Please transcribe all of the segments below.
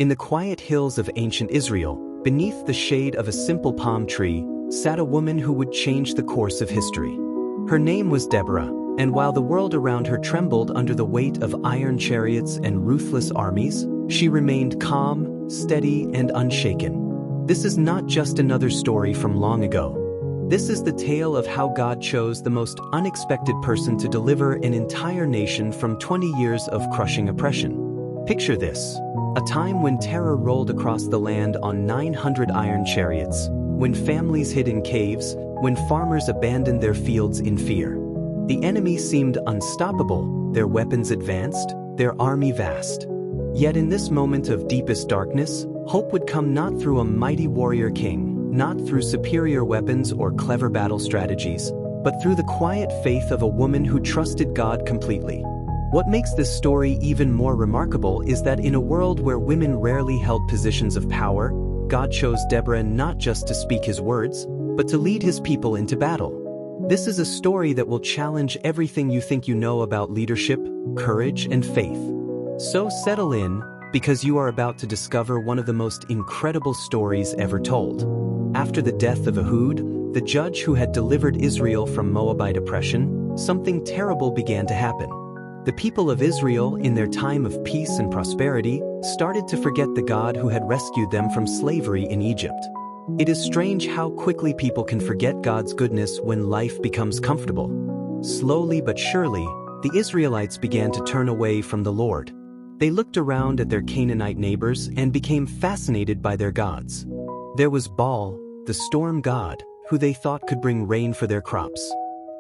In the quiet hills of ancient Israel, beneath the shade of a simple palm tree, sat a woman who would change the course of history. Her name was Deborah, and while the world around her trembled under the weight of iron chariots and ruthless armies, she remained calm, steady, and unshaken. This is not just another story from long ago. This is the tale of how God chose the most unexpected person to deliver an entire nation from 20 years of crushing oppression. Picture this: a time when terror rolled across the land on 900 iron chariots, when families hid in caves, when farmers abandoned their fields in fear. The enemy seemed unstoppable, their weapons advanced, their army vast. Yet in this moment of deepest darkness, hope would come not through a mighty warrior king, not through superior weapons or clever battle strategies, but through the quiet faith of a woman who trusted God completely. What makes this story even more remarkable is that in a world where women rarely held positions of power, God chose Deborah not just to speak his words, but to lead his people into battle. This is a story that will challenge everything you think you know about leadership, courage, and faith. So settle in, because you are about to discover one of the most incredible stories ever told. After the death of Ehud, the judge who had delivered Israel from Moabite oppression, something terrible began to happen. The people of Israel, in their time of peace and prosperity, started to forget the God who had rescued them from slavery in Egypt. It is strange how quickly people can forget God's goodness when life becomes comfortable. Slowly but surely, the Israelites began to turn away from the Lord. They looked around at their Canaanite neighbors and became fascinated by their gods. There was Baal, the storm god, who they thought could bring rain for their crops.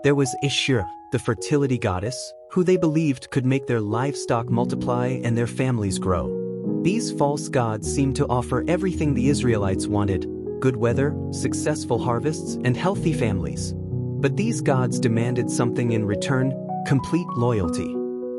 There was Ishur, the fertility goddess, who they believed could make their livestock multiply and their families grow. These false gods seemed to offer everything the Israelites wanted: good weather, successful harvests, and healthy families. But these gods demanded something in return: complete loyalty.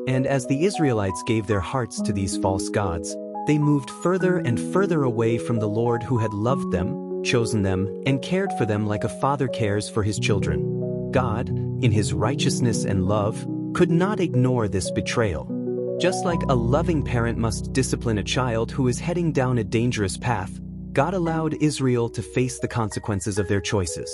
And as the Israelites gave their hearts to these false gods, they moved further and further away from the Lord who had loved them, chosen them, and cared for them like a father cares for his children. God, in his righteousness and love, could not ignore this betrayal. Just like a loving parent must discipline a child who is heading down a dangerous path, God allowed Israel to face the consequences of their choices.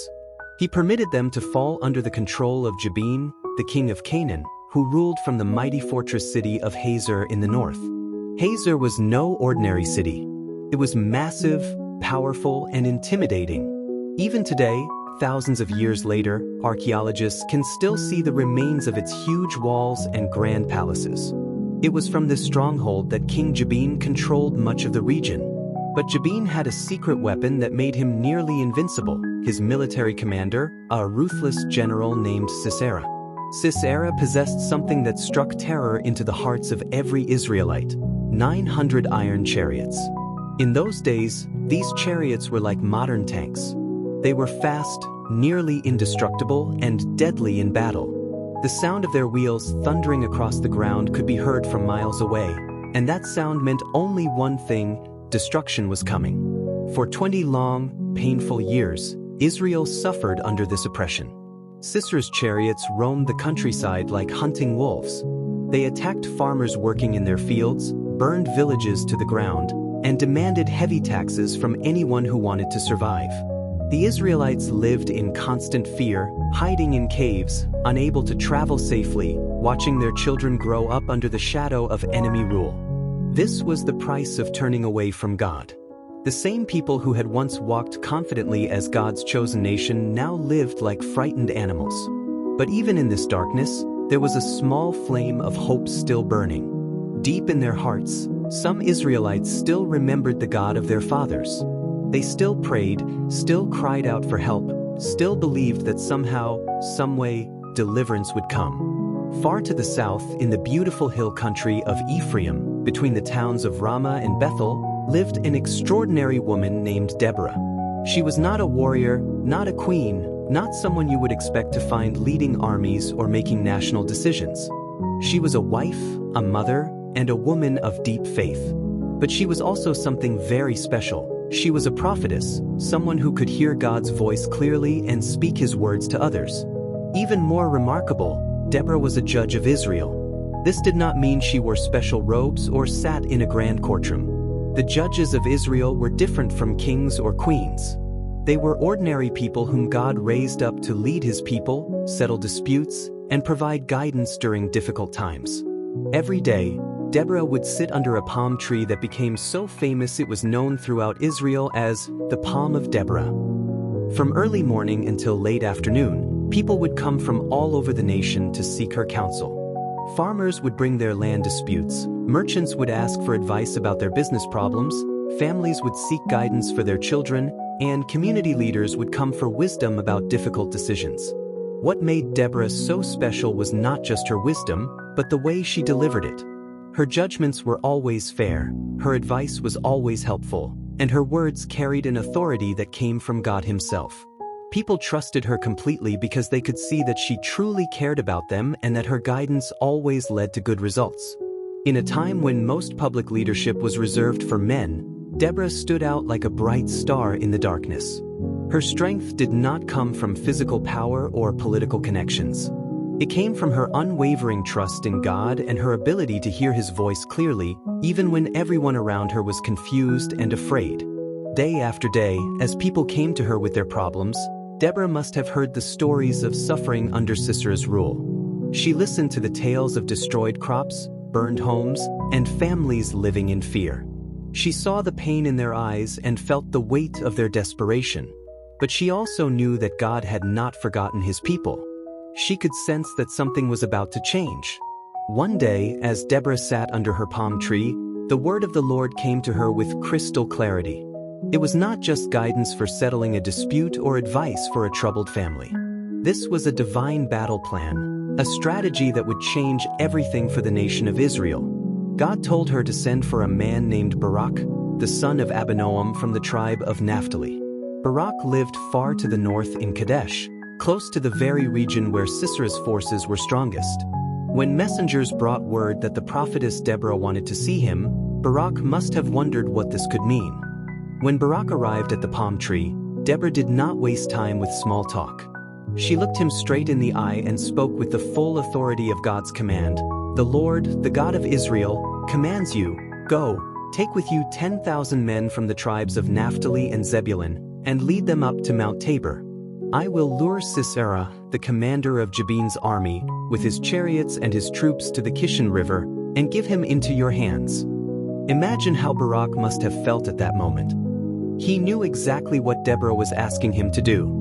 He permitted them to fall under the control of Jabin, the king of Canaan, who ruled from the mighty fortress city of Hazor in the north. Hazor was no ordinary city. It was massive, powerful, and intimidating. Even today, thousands of years later, archaeologists can still see the remains of its huge walls and grand palaces. It was from this stronghold that King Jabin controlled much of the region. But Jabin had a secret weapon that made him nearly invincible: his military commander, a ruthless general named Sisera. Sisera possessed something that struck terror into the hearts of every Israelite: 900 iron chariots. In those days, these chariots were like modern tanks. They were fast, nearly indestructible, and deadly in battle. The sound of their wheels thundering across the ground could be heard from miles away, and that sound meant only one thing: destruction was coming. For 20 long, painful years, Israel suffered under this oppression. Sisera's chariots roamed the countryside like hunting wolves. They attacked farmers working in their fields, burned villages to the ground, and demanded heavy taxes from anyone who wanted to survive. The Israelites lived in constant fear, hiding in caves, unable to travel safely, watching their children grow up under the shadow of enemy rule. This was the price of turning away from God. The same people who had once walked confidently as God's chosen nation now lived like frightened animals. But even in this darkness, there was a small flame of hope still burning. Deep in their hearts, some Israelites still remembered the God of their fathers. They still prayed, still cried out for help, still believed that somehow, someway, deliverance would come. Far to the south, in the beautiful hill country of Ephraim, between the towns of Ramah and Bethel, lived an extraordinary woman named Deborah. She was not a warrior, not a queen, not someone you would expect to find leading armies or making national decisions. She was a wife, a mother, and a woman of deep faith. But she was also something very special. She was a prophetess, someone who could hear God's voice clearly and speak his words to others. Even more remarkable, Deborah was a judge of Israel. This did not mean she wore special robes or sat in a grand courtroom. The judges of Israel were different from kings or queens. They were ordinary people whom God raised up to lead his people, settle disputes, and provide guidance during difficult times. Every day, Deborah would sit under a palm tree that became so famous it was known throughout Israel as the Palm of Deborah. From early morning until late afternoon, people would come from all over the nation to seek her counsel. Farmers would bring their land disputes, merchants would ask for advice about their business problems, families would seek guidance for their children, and community leaders would come for wisdom about difficult decisions. What made Deborah so special was not just her wisdom, but the way she delivered it. Her judgments were always fair, her advice was always helpful, and her words carried an authority that came from God himself. People trusted her completely because they could see that she truly cared about them and that her guidance always led to good results. In a time when most public leadership was reserved for men, Deborah stood out like a bright star in the darkness. Her strength did not come from physical power or political connections. It came from her unwavering trust in God and her ability to hear his voice clearly, even when everyone around her was confused and afraid. Day after day, as people came to her with their problems, Deborah must have heard the stories of suffering under Sisera's rule. She listened to the tales of destroyed crops, burned homes, and families living in fear. She saw the pain in their eyes and felt the weight of their desperation. But she also knew that God had not forgotten his people. She could sense that something was about to change. One day, as Deborah sat under her palm tree, the word of the Lord came to her with crystal clarity. It was not just guidance for settling a dispute or advice for a troubled family. This was a divine battle plan, a strategy that would change everything for the nation of Israel. God told her to send for a man named Barak, the son of Abinoam from the tribe of Naphtali. Barak lived far to the north in Kadesh, close to the very region where Sisera's forces were strongest. When messengers brought word that the prophetess Deborah wanted to see him, Barak must have wondered what this could mean. When Barak arrived at the palm tree, Deborah did not waste time with small talk. She looked him straight in the eye and spoke with the full authority of God's command. "The Lord, the God of Israel, commands you, go, take with you 10,000 men from the tribes of Naphtali and Zebulun, and lead them up to Mount Tabor. I will lure Sisera, the commander of Jabin's army, with his chariots and his troops to the Kishon River, and give him into your hands." Imagine how Barak must have felt at that moment. He knew exactly what Deborah was asking him to do.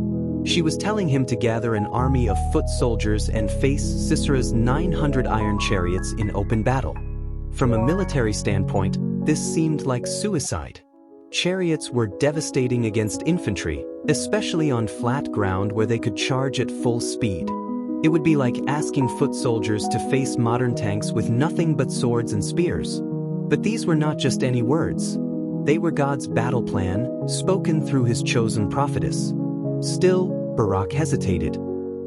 She was telling him to gather an army of foot soldiers and face Sisera's 900 iron chariots in open battle. From a military standpoint, this seemed like suicide. Chariots were devastating against infantry, especially on flat ground where they could charge at full speed. It would be like asking foot soldiers to face modern tanks with nothing but swords and spears. But these were not just any words. They were God's battle plan, spoken through his chosen prophetess. Still, Barak hesitated.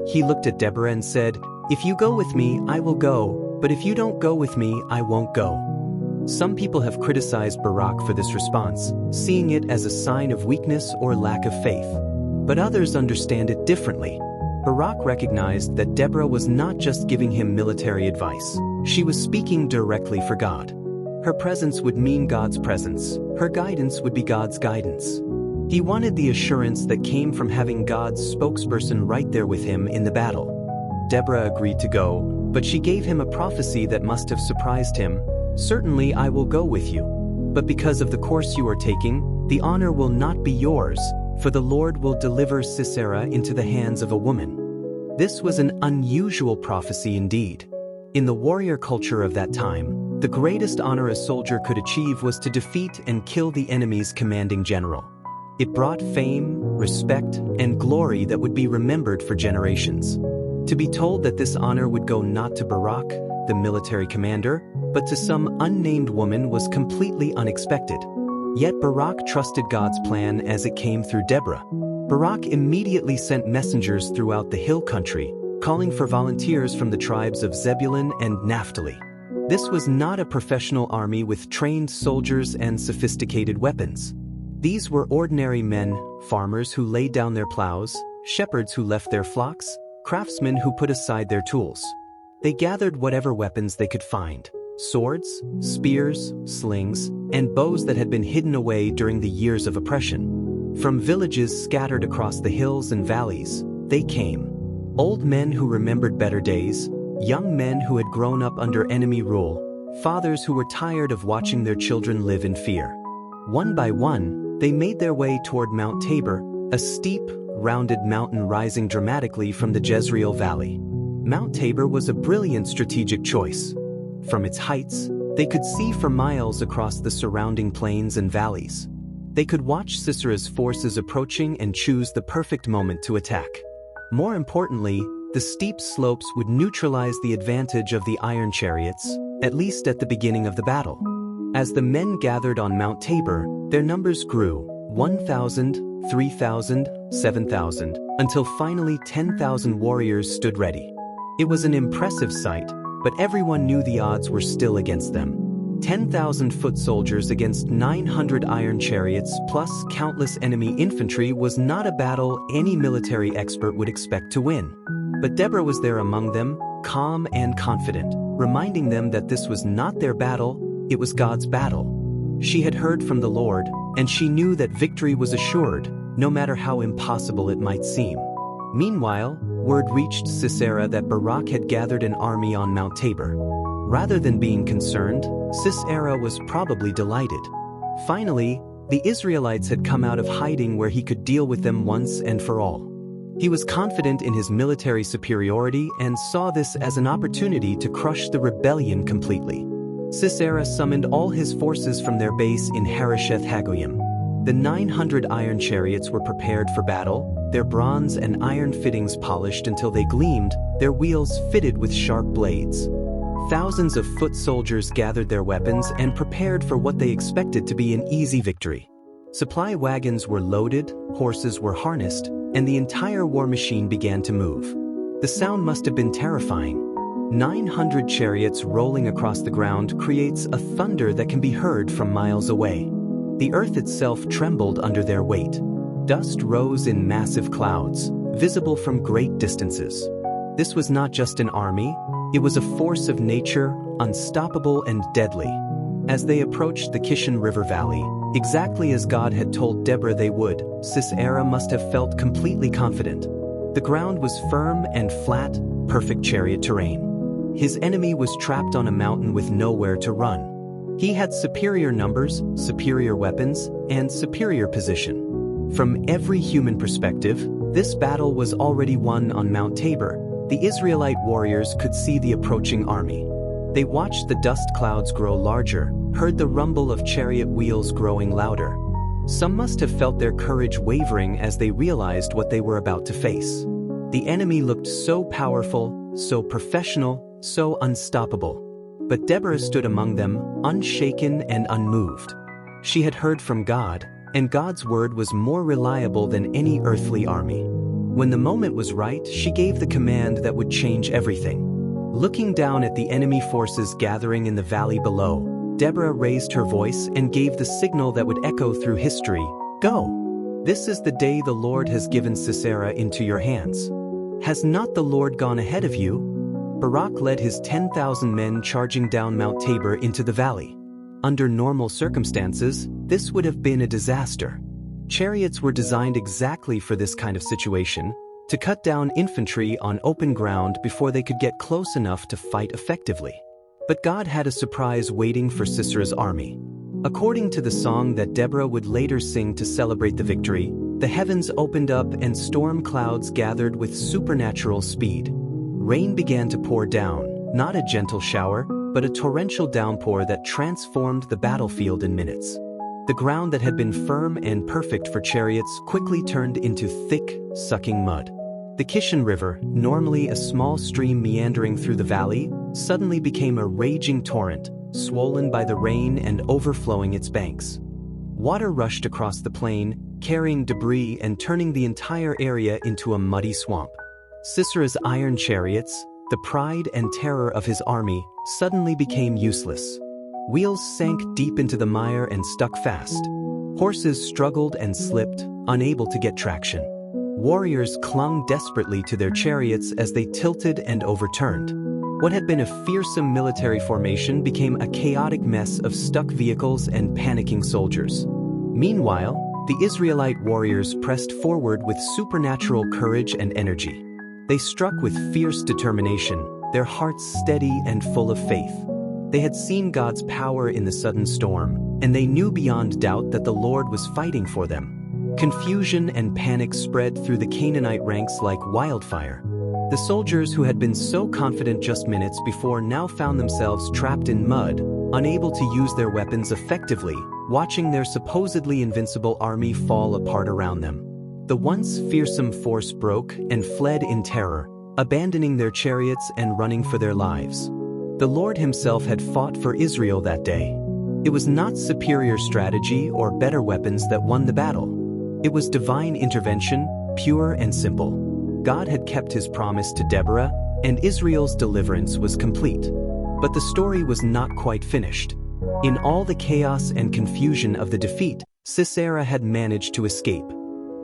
He looked at Deborah and said, "If you go with me, I will go, but if you don't go with me, I won't go." Some people have criticized Barak for this response, seeing it as a sign of weakness or lack of faith. But others understand it differently. Barak recognized that Deborah was not just giving him military advice. She was speaking directly for God. Her presence would mean God's presence. Her guidance would be God's guidance. He wanted the assurance that came from having God's spokesperson right there with him in the battle. Deborah agreed to go, but she gave him a prophecy that must have surprised him. "Certainly I will go with you. But because of the course you are taking, the honor will not be yours, for the Lord will deliver Sisera into the hands of a woman." This was an unusual prophecy indeed. In the warrior culture of that time, the greatest honor a soldier could achieve was to defeat and kill the enemy's commanding general. It brought fame, respect, and glory that would be remembered for generations. To be told that this honor would go not to Barak, the military commander, but to some unnamed woman was completely unexpected. Yet Barak trusted God's plan as it came through Deborah. Barak immediately sent messengers throughout the hill country, calling for volunteers from the tribes of Zebulun and Naphtali. This was not a professional army with trained soldiers and sophisticated weapons. These were ordinary men, farmers who laid down their plows, shepherds who left their flocks, craftsmen who put aside their tools. They gathered whatever weapons they could find, swords, spears, slings, and bows that had been hidden away during the years of oppression. From villages scattered across the hills and valleys, they came. Old men who remembered better days, young men who had grown up under enemy rule, fathers who were tired of watching their children live in fear. One by one, they made their way toward Mount Tabor, a steep, rounded mountain rising dramatically from the Jezreel Valley. Mount Tabor was a brilliant strategic choice. From its heights, they could see for miles across the surrounding plains and valleys. They could watch Sisera's forces approaching and choose the perfect moment to attack. More importantly, the steep slopes would neutralize the advantage of the iron chariots, at least at the beginning of the battle. As the men gathered on Mount Tabor, their numbers grew, 1,000, 3,000, 7,000, until finally 10,000 warriors stood ready. It was an impressive sight, but everyone knew the odds were still against them. 10,000 foot soldiers against 900 iron chariots plus countless enemy infantry was not a battle any military expert would expect to win. But Deborah was there among them, calm and confident, reminding them that this was not their battle, it was God's battle. She had heard from the Lord, and she knew that victory was assured, no matter how impossible it might seem. Meanwhile, word reached Sisera that Barak had gathered an army on Mount Tabor. Rather than being concerned, Sisera was probably delighted. Finally, the Israelites had come out of hiding where he could deal with them once and for all. He was confident in his military superiority and saw this as an opportunity to crush the rebellion completely. Sisera summoned all his forces from their base in Harosheth Hagoyim. The 900 iron chariots were prepared for battle, their bronze and iron fittings polished until they gleamed, their wheels fitted with sharp blades. Thousands of foot soldiers gathered their weapons and prepared for what they expected to be an easy victory. Supply wagons were loaded, horses were harnessed, and the entire war machine began to move. The sound must have been terrifying. 900 chariots rolling across the ground creates a thunder that can be heard from miles away. The earth itself trembled under their weight. Dust rose in massive clouds, visible from great distances. This was not just an army, it was a force of nature, unstoppable and deadly. As they approached the Kishon River Valley, exactly as God had told Deborah they would, Sisera must have felt completely confident. The ground was firm and flat, perfect chariot terrain. His enemy was trapped on a mountain with nowhere to run. He had superior numbers, superior weapons, and superior position. From every human perspective, this battle was already won on Mount Tabor. The Israelite warriors could see the approaching army. They watched the dust clouds grow larger, heard the rumble of chariot wheels growing louder. Some must have felt their courage wavering as they realized what they were about to face. The enemy looked so powerful, so professional, so unstoppable. But Deborah stood among them, unshaken and unmoved. She had heard from God, and God's word was more reliable than any earthly army. When the moment was right, she gave the command that would change everything. Looking down at the enemy forces gathering in the valley below, Deborah raised her voice and gave the signal that would echo through history, "Go! This is the day the Lord has given Sisera into your hands. Has not the Lord gone ahead of you?" Barak led his 10,000 men charging down Mount Tabor into the valley. Under normal circumstances, this would have been a disaster. Chariots were designed exactly for this kind of situation, to cut down infantry on open ground before they could get close enough to fight effectively. But God had a surprise waiting for Sisera's army. According to the song that Deborah would later sing to celebrate the victory, the heavens opened up and storm clouds gathered with supernatural speed. Rain began to pour down, not a gentle shower, but a torrential downpour that transformed the battlefield in minutes. The ground that had been firm and perfect for chariots quickly turned into thick, sucking mud. The Kishon River, normally a small stream meandering through the valley, suddenly became a raging torrent, swollen by the rain and overflowing its banks. Water rushed across the plain, carrying debris and turning the entire area into a muddy swamp. Sisera's iron chariots, the pride and terror of his army, suddenly became useless. Wheels sank deep into the mire and stuck fast. Horses struggled and slipped, unable to get traction. Warriors clung desperately to their chariots as they tilted and overturned. What had been a fearsome military formation became a chaotic mess of stuck vehicles and panicking soldiers. Meanwhile, the Israelite warriors pressed forward with supernatural courage and energy. They struck with fierce determination, their hearts steady and full of faith. They had seen God's power in the sudden storm, and they knew beyond doubt that the Lord was fighting for them. Confusion and panic spread through the Canaanite ranks like wildfire. The soldiers who had been so confident just minutes before now found themselves trapped in mud, unable to use their weapons effectively, watching their supposedly invincible army fall apart around them. The once fearsome force broke and fled in terror, abandoning their chariots and running for their lives. The Lord himself had fought for Israel that day. It was not superior strategy or better weapons that won the battle. It was divine intervention, pure and simple. God had kept his promise to Deborah, and Israel's deliverance was complete. But the story was not quite finished. In all the chaos and confusion of the defeat, Sisera had managed to escape.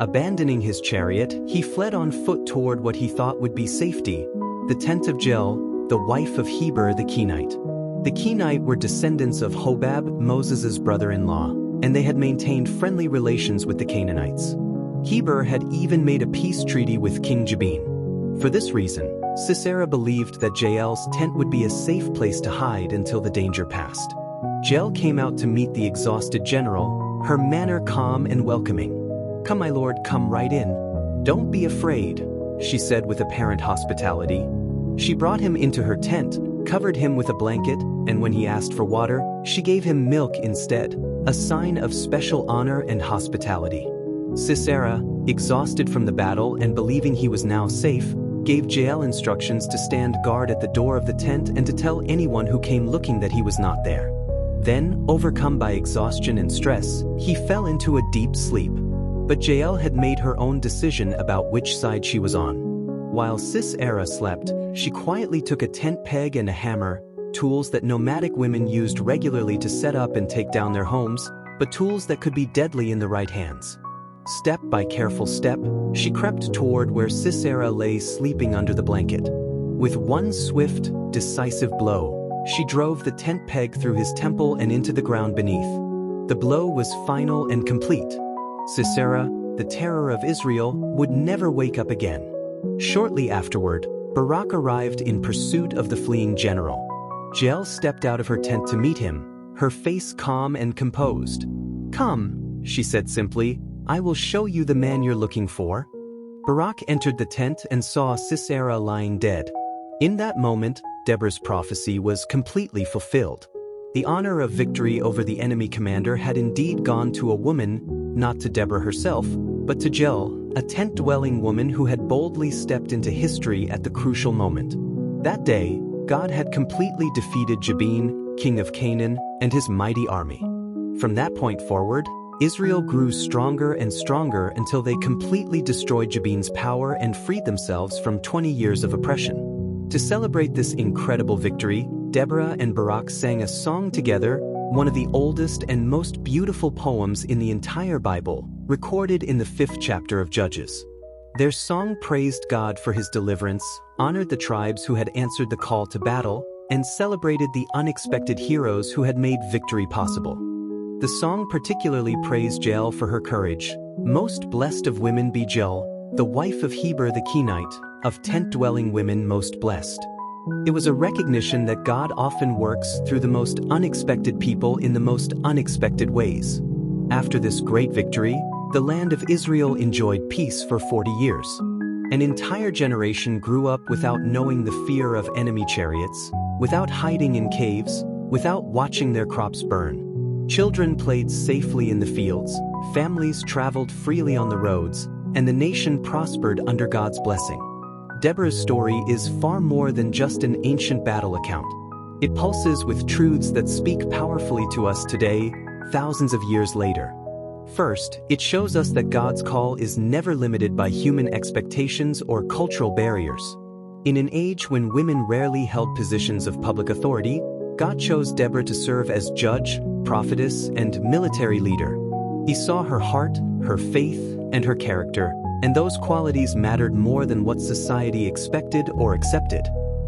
Abandoning his chariot, he fled on foot toward what he thought would be safety, the tent of Jael, the wife of Heber the Kenite. The Kenite were descendants of Hobab, Moses' brother-in-law, and they had maintained friendly relations with the Canaanites. Heber had even made a peace treaty with King Jabin. For this reason, Sisera believed that Jael's tent would be a safe place to hide until the danger passed. Jael came out to meet the exhausted general, her manner calm and welcoming. "Come, my lord, come right in. Don't be afraid," she said with apparent hospitality. She brought him into her tent, covered him with a blanket, and when he asked for water, she gave him milk instead, a sign of special honor and hospitality. Sisera, exhausted from the battle and believing he was now safe, gave Jael instructions to stand guard at the door of the tent and to tell anyone who came looking that he was not there. Then, overcome by exhaustion and stress, he fell into a deep sleep. But Jael had made her own decision about which side she was on. While Sisera slept, she quietly took a tent peg and a hammer, tools that nomadic women used regularly to set up and take down their homes, but tools that could be deadly in the right hands. Step by careful step, she crept toward where Sisera lay sleeping under the blanket. With one swift, decisive blow, she drove the tent peg through his temple and into the ground beneath. The blow was final and complete. Sisera, the terror of Israel, would never wake up again. Shortly afterward, Barak arrived in pursuit of the fleeing general. Jael stepped out of her tent to meet him, her face calm and composed. "Come," she said simply, "I will show you the man you're looking for." Barak entered the tent and saw Sisera lying dead. In that moment, Deborah's prophecy was completely fulfilled. The honor of victory over the enemy commander had indeed gone to a woman, not to Deborah herself, but to Jael, a tent-dwelling woman who had boldly stepped into history at the crucial moment. That day, God had completely defeated Jabin, king of Canaan, and his mighty army. From that point forward, Israel grew stronger and stronger until they completely destroyed Jabin's power and freed themselves from 20 years of oppression. To celebrate this incredible victory, Deborah and Barak sang a song together, one of the oldest and most beautiful poems in the entire Bible, recorded in the 5th chapter of Judges. Their song praised God for his deliverance, honored the tribes who had answered the call to battle, and celebrated the unexpected heroes who had made victory possible. The song particularly praised Jael for her courage. "Most blessed of women be Jael, the wife of Heber the Kenite, of tent-dwelling women most blessed." It was a recognition that God often works through the most unexpected people in the most unexpected ways. After this great victory, the land of Israel enjoyed peace for 40 years. An entire generation grew up without knowing the fear of enemy chariots, without hiding in caves, without watching their crops burn. Children played safely in the fields, families traveled freely on the roads, and the nation prospered under God's blessing. Deborah's story is far more than just an ancient battle account. It pulses with truths that speak powerfully to us today, thousands of years later. First, it shows us that God's call is never limited by human expectations or cultural barriers. In an age when women rarely held positions of public authority, God chose Deborah to serve as judge, prophetess, and military leader. He saw her heart, her faith, and her character, and those qualities mattered more than what society expected or accepted.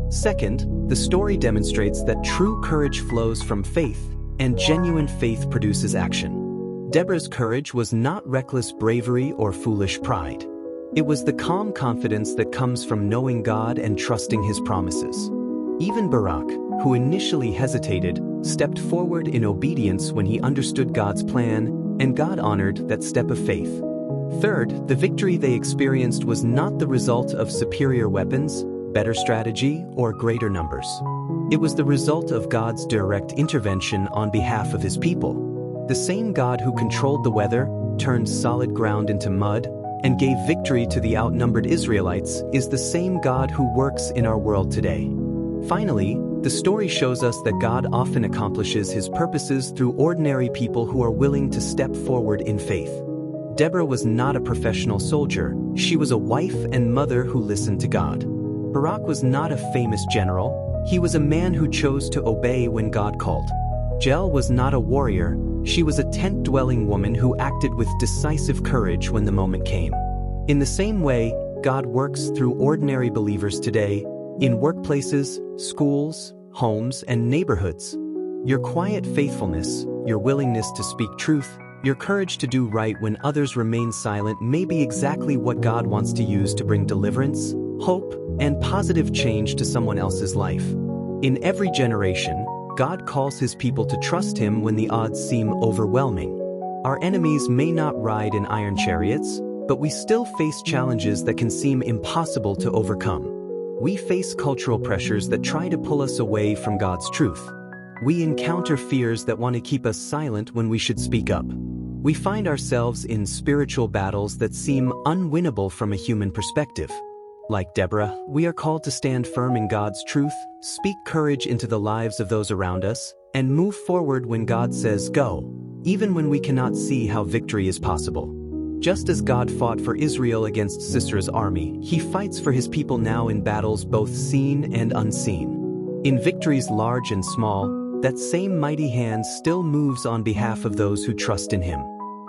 Second, the story demonstrates that true courage flows from faith, and genuine faith produces action. Deborah's courage was not reckless bravery or foolish pride. It was the calm confidence that comes from knowing God and trusting His promises. Even Barak, who initially hesitated, stepped forward in obedience when he understood God's plan, and God honored that step of faith. Third, the victory they experienced was not the result of superior weapons, better strategy, or greater numbers. It was the result of God's direct intervention on behalf of His people. The same God who controlled the weather, turned solid ground into mud, and gave victory to the outnumbered Israelites is the same God who works in our world today. Finally, the story shows us that God often accomplishes His purposes through ordinary people who are willing to step forward in faith. Deborah was not a professional soldier, she was a wife and mother who listened to God. Barak was not a famous general, he was a man who chose to obey when God called. Jael was not a warrior, she was a tent-dwelling woman who acted with decisive courage when the moment came. In the same way, God works through ordinary believers today, in workplaces, schools, homes, and neighborhoods. Your quiet faithfulness, your willingness to speak truth, your courage to do right when others remain silent may be exactly what God wants to use to bring deliverance, hope, and positive change to someone else's life. In every generation, God calls His people to trust Him when the odds seem overwhelming. Our enemies may not ride in iron chariots, but we still face challenges that can seem impossible to overcome. We face cultural pressures that try to pull us away from God's truth. We encounter fears that want to keep us silent when we should speak up. We find ourselves in spiritual battles that seem unwinnable from a human perspective. Like Deborah, we are called to stand firm in God's truth, speak courage into the lives of those around us, and move forward when God says go, even when we cannot see how victory is possible. Just as God fought for Israel against Sisera's army, He fights for His people now in battles both seen and unseen. In victories large and small, that same mighty hand still moves on behalf of those who trust in Him.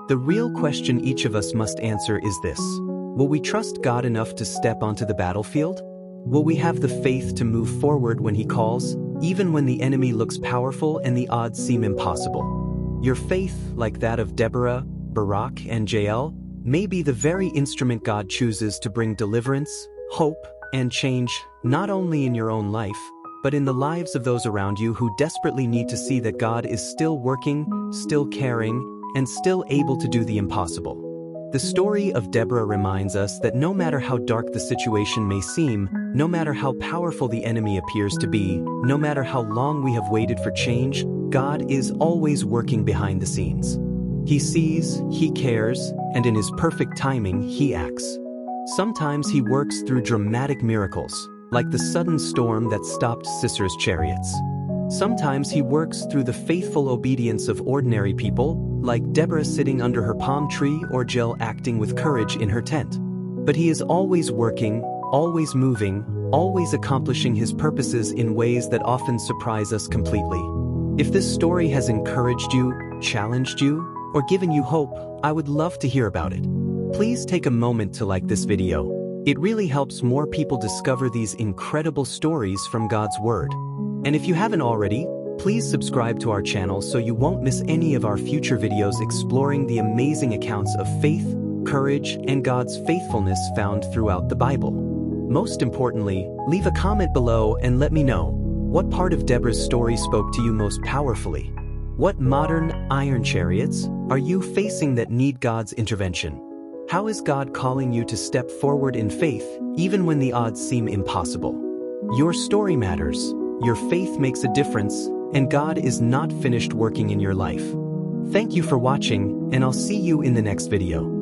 The real question each of us must answer is this: will we trust God enough to step onto the battlefield? Will we have the faith to move forward when He calls, even when the enemy looks powerful and the odds seem impossible? Your faith, like that of Deborah, Barak, and Jael, may be the very instrument God chooses to bring deliverance, hope, and change, not only in your own life, but in the lives of those around you who desperately need to see that God is still working, still caring, and still able to do the impossible. The story of Deborah reminds us that no matter how dark the situation may seem, no matter how powerful the enemy appears to be, no matter how long we have waited for change, God is always working behind the scenes. He sees, He cares, and in His perfect timing, He acts. Sometimes He works through dramatic miracles, like the sudden storm that stopped Sisera's chariots. Sometimes He works through the faithful obedience of ordinary people, like Deborah sitting under her palm tree or Jael acting with courage in her tent. But He is always working, always moving, always accomplishing His purposes in ways that often surprise us completely. If this story has encouraged you, challenged you, or given you hope, I would love to hear about it. Please take a moment to like this video. It really helps more people discover these incredible stories from God's Word. And if you haven't already, please subscribe to our channel so you won't miss any of our future videos exploring the amazing accounts of faith, courage, and God's faithfulness found throughout the Bible. Most importantly, leave a comment below and let me know, what part of Deborah's story spoke to you most powerfully? What modern iron chariots are you facing that need God's intervention? How is God calling you to step forward in faith, even when the odds seem impossible? Your story matters, your faith makes a difference, and God is not finished working in your life. Thank you for watching, and I'll see you in the next video.